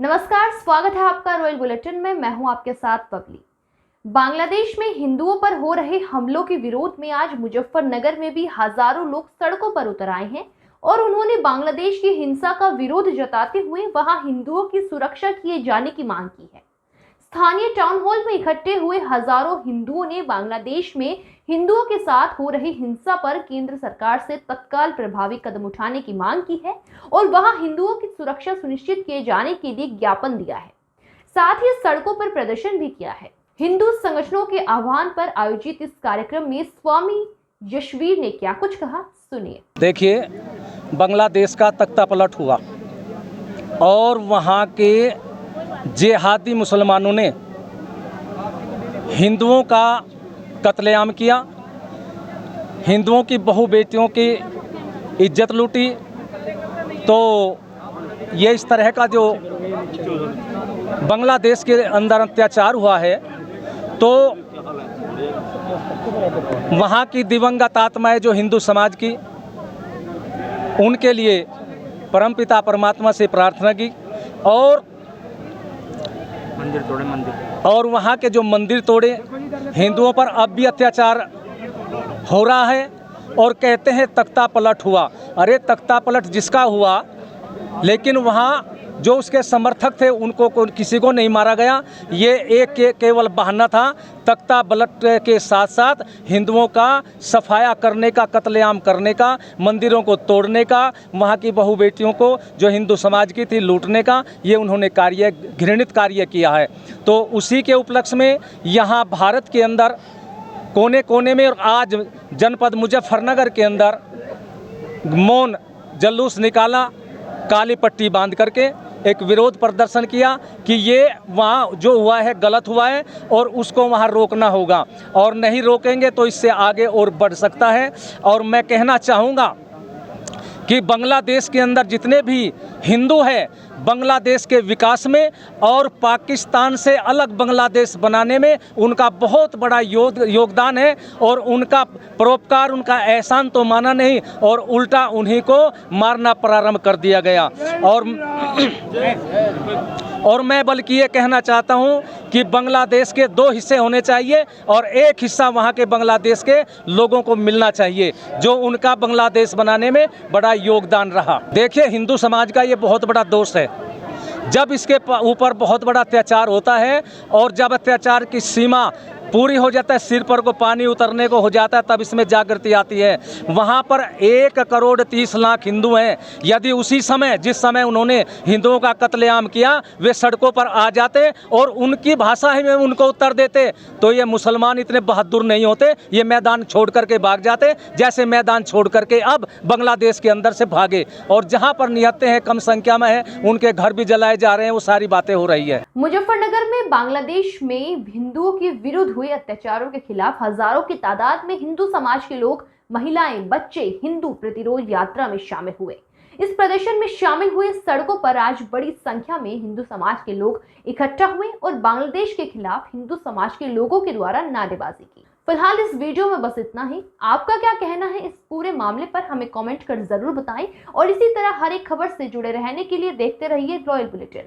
नमस्कार, स्वागत है आपका रॉयल बुलेटिन में। मैं हूं आपके साथ पबली। बांग्लादेश में हिंदुओं पर हो रहे हमलों के विरोध में आज मुजफ्फरनगर में भी हजारों लोग सड़कों पर उतर आए हैं और उन्होंने बांग्लादेश की हिंसा का विरोध जताते हुए वहां हिंदुओं की सुरक्षा किए जाने की मांग की है। स्थानीय टाउन हॉल में इकट्ठे हुए हजारों हिंदुओं ने बांग्लादेश में हिंदुओं के साथ हो रही हिंसा पर केंद्र सरकार से तत्काल प्रभावी कदम उठाने की मांग की है और वहां हिंदुओं की सुरक्षा सुनिश्चित किए जाने के लिए ज्ञापन दिया है। साथ ही सड़कों पर प्रदर्शन भी किया है। हिंदू संगठनों के आह्वान पर आयोजित इस कार्यक्रम में स्वामी यशवीर ने क्या कुछ कहा, सुनिए। देखिए, बांग्लादेश का तख्ता पलट हुआ और वहाँ के जिहादी मुसलमानों ने हिंदुओं का कत्लेआम किया, हिंदुओं की बहु बेटियों की इज्जत लूटी। तो ये इस तरह का जो बांग्लादेश के अंदर अत्याचार हुआ है, तो वहाँ की दिवंगत आत्माएं जो हिंदू समाज की, उनके लिए परमपिता परमात्मा से प्रार्थना की और वहाँ के जो मंदिर तोड़े, हिंदुओं पर अब भी अत्याचार हो रहा है और कहते हैं तख्ता पलट हुआ। अरे तख्ता पलट जिसका हुआ, लेकिन वहाँ जो उसके समर्थक थे उनको किसी को नहीं मारा गया। ये एक केवल बहाना था। तख्ता पलट के साथ साथ हिंदुओं का सफाया करने का, कत्लेआम करने का, मंदिरों को तोड़ने का, वहाँ की बहु बेटियों को जो हिंदू समाज की थी लूटने का, ये उन्होंने घृणित कार्य किया है। तो उसी के उपलक्ष्य में यहाँ भारत के अंदर कोने कोने में और आज जनपद मुजफ्फरनगर के अंदर मौन जुलूस निकाला, काली पट्टी बांध करके एक विरोध प्रदर्शन किया कि ये वहाँ जो हुआ है गलत हुआ है और उसको वहाँ रोकना होगा, और नहीं रोकेंगे तो इससे आगे और बढ़ सकता है। और मैं कहना चाहूँगा कि बांग्लादेश के अंदर जितने भी हिंदू हैं, बांग्लादेश के विकास में और पाकिस्तान से अलग बांग्लादेश बनाने में उनका बहुत बड़ा योगदान है और उनका परोपकार, उनका एहसान तो माना नहीं और उल्टा उन्हीं को मारना प्रारंभ कर दिया गया। और मैं बल्कि ये कहना चाहता हूँ कि बांग्लादेश के दो हिस्से होने चाहिए और एक हिस्सा वहाँ के बांग्लादेश के लोगों को मिलना चाहिए, जो उनका बांग्लादेश बनाने में बड़ा योगदान रहा। देखिए, हिंदू समाज का ये बहुत बड़ा दोष है। जब इसके ऊपर बहुत बड़ा अत्याचार होता है और जब अत्याचार की सीमा पूरी हो जाता है, सिर पर को पानी उतरने को हो जाता है, तब इसमें जागृति आती है। वहाँ पर 1,30,00,000 हिंदू हैं। यदि उसी समय, जिस समय उन्होंने हिंदुओं का कत्लेआम किया, वे सड़कों पर आ जाते और उनकी भाषा ही में उनको उत्तर देते, तो ये मुसलमान इतने बहादुर नहीं होते, ये मैदान छोड़ करके भाग जाते, जैसे मैदान छोड़ करके अब बांग्लादेश के अंदर से भागे। और जहाँ पर निहत्ते हैं, कम संख्या में है, उनके घर भी जलाए जा रहे हैं, वो सारी बातें हो रही है। मुजफ्फरनगर में बांग्लादेश में हिंदुओं के विरुद्ध हुए अत्याचारों के खिलाफ हजारों की तादाद में हिंदू समाज के लोग, महिलाएं, बच्चे हिंदू प्रतिरोध यात्रा में शामिल हुए। इस प्रदर्शन में शामिल हुए सड़कों पर आज बड़ी संख्या में हिंदू समाज के लोग इकट्ठा हुए और बांग्लादेश के खिलाफ हिंदू समाज के लोगों के द्वारा नारेबाजी की। फिलहाल इस वीडियो में बस इतना ही। आपका क्या कहना है इस पूरे मामले पर, हमें कमेंट कर जरूर बताएं और इसी तरह हर एक खबर से जुड़े रहने के लिए देखते रहिए रॉयल बुलेटिन।